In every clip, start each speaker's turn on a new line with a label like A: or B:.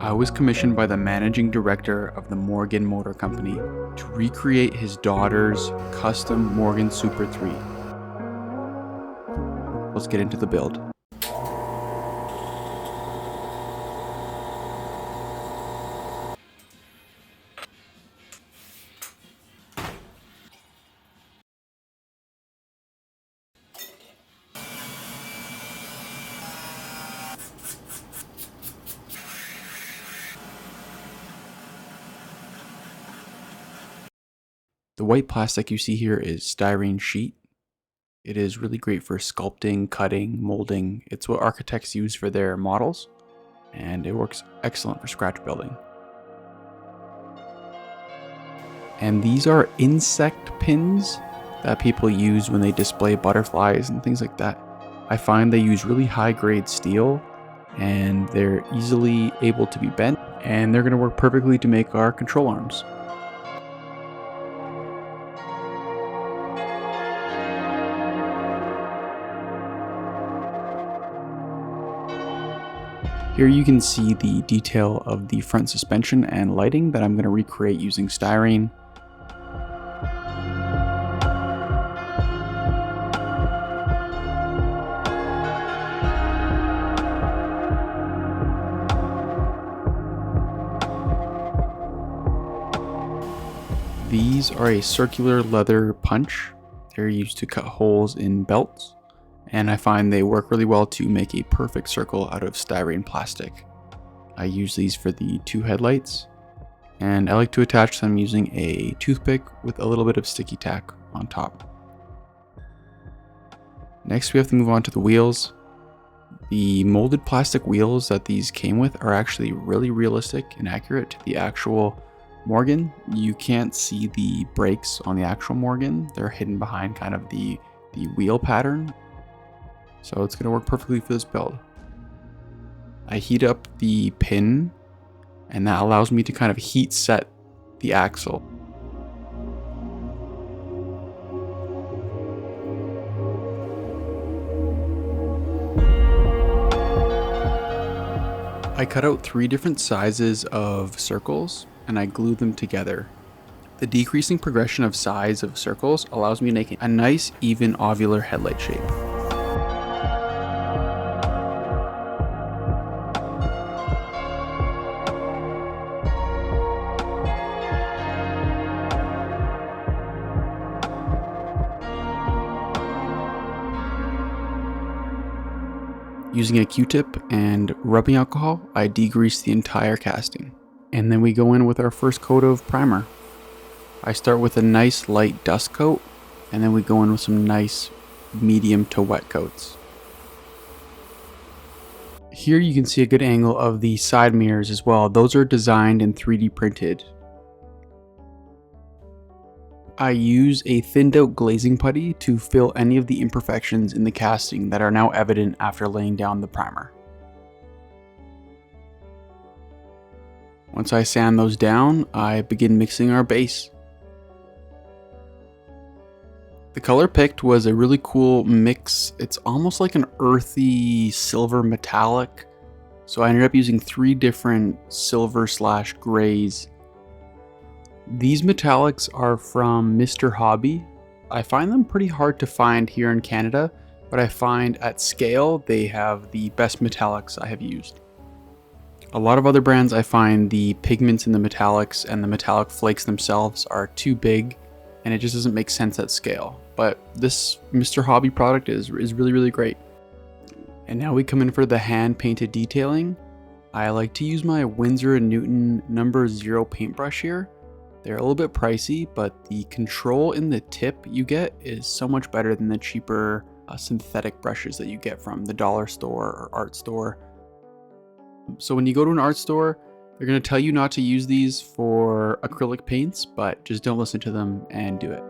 A: I was commissioned by the managing director of the Morgan Motor Company to recreate his daughter's custom Morgan Super 3. Let's get into the build. The white plastic you see here is styrene sheet. It is really great for sculpting, cutting, molding. It's what architects use for their models, and it works excellent for scratch building. And these are insect pins that people use when they display butterflies and things like that. I find they use really high grade steel and they're easily able to be bent, and they're going to work perfectly to make our control arms. Here you can see the detail of the front suspension and lighting that I'm going to recreate using styrene. These are a circular leather punch. They're used to cut holes in belts, and I find they work really well to make a perfect circle out of styrene plastic. I use these for the two headlights, and I like to attach them using a toothpick with a little bit of sticky tack on top. Next we have to move on to the wheels. The molded plastic wheels that these came with are actually really realistic and accurate to the actual Morgan. You can't see the brakes on the actual Morgan. They're hidden behind kind of the wheel pattern. So it's going to work perfectly for this build. I heat up the pin, and that allows me to kind of heat set the axle. I cut out 3 different sizes of circles and I glue them together. The decreasing progression of size of circles allows me to make a nice even ovular headlight shape. Using a Q-tip and rubbing alcohol, I degrease the entire casting. And then we go in with our first coat of primer. I start with a nice light dust coat, and then we go in with some nice medium to wet coats. Here you can see a good angle of the side mirrors as well. Those are designed and 3D printed. I use a thinned out glazing putty to fill any of the imperfections in the casting that are now evident after laying down the primer. Once I sand those down, I begin mixing our base. The color picked was a really cool mix. It's almost like an earthy silver metallic. So I ended up using 3 different silver/grays. These metallics are from Mr. Hobby. I find them pretty hard to find here in Canada, but I find at scale they have the best metallics I have used. A lot of other brands, I find the pigments in the metallics and the metallic flakes themselves are too big and it just doesn't make sense at scale. But this Mr. Hobby product is really, really great. And now we come in for the hand painted detailing. I like to use my Winsor & Newton No. 0 paintbrush here. They're a little bit pricey, but the control in the tip you get is so much better than the cheaper synthetic brushes that you get from the dollar store or art store. So when you go to an art store, they're going to tell you not to use these for acrylic paints, but just don't listen to them and do it.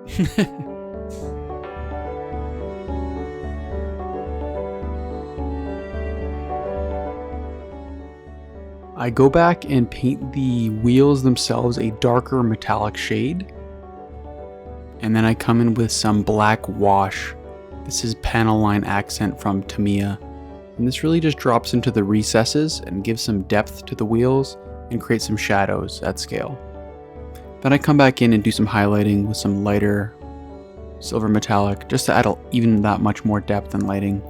A: I go back and paint the wheels themselves a darker metallic shade. And then I come in with some black wash. This is Panel Line Accent from Tamiya. And this really just drops into the recesses and gives some depth to the wheels and creates some shadows at scale. Then I come back in and do some highlighting with some lighter silver metallic just to add even that much more depth and lighting.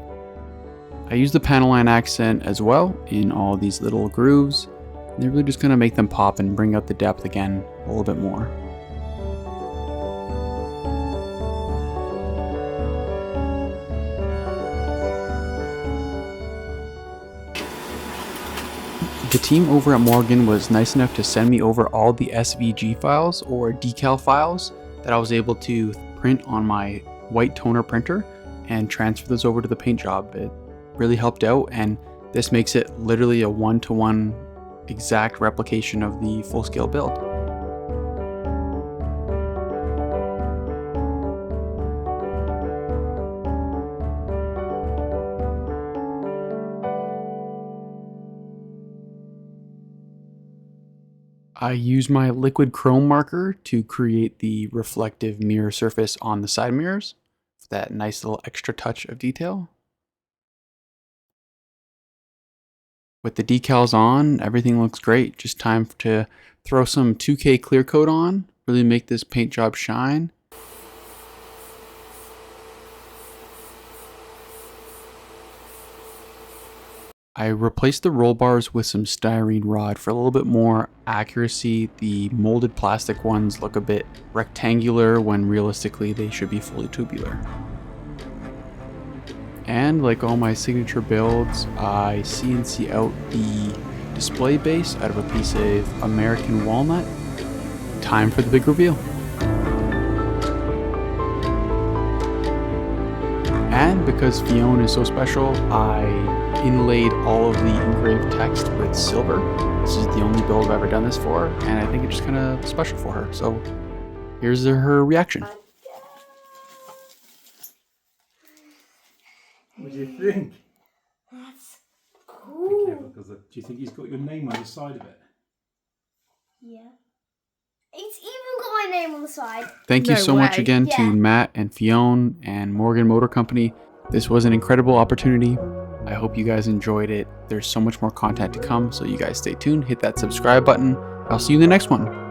A: I use the panel line accent as well in all these little grooves. And they're really just going to make them pop and bring out the depth again a little bit more. The team over at Morgan was nice enough to send me over all the SVG files or decal files that I was able to print on my white toner printer and transfer those over to the paint job. It really helped out, and this makes it literally a one-to-one exact replication of the full-scale build. I use my liquid chrome marker to create the reflective mirror surface on the side mirrors for that nice little extra touch of detail. With the decals on, everything looks great. Just time to throw some 2K clear coat on, really make this paint job shine. I replaced the roll bars with some styrene rod for a little bit more accuracy. The molded plastic ones look a bit rectangular when realistically they should be fully tubular. And like all my signature builds, I CNC out the display base out of a piece of American walnut. Time for the big reveal. And because Fiona is so special, I inlaid all of the engraved text with silver. This is the only build I've ever done this for, and I think it's just kind of special for her. So here's her reaction.
B: What do you think?
C: That's cool.
B: Be careful, because do you think he's got your name on the side of it?
C: Yeah. It's even got my name on the side.
A: Thank you so much again to Matt and Fiona and Morgan Motor Company. This was an incredible opportunity. I hope you guys enjoyed it. There's so much more content to come, so you guys stay tuned. Hit that subscribe button. I'll see you in the next one.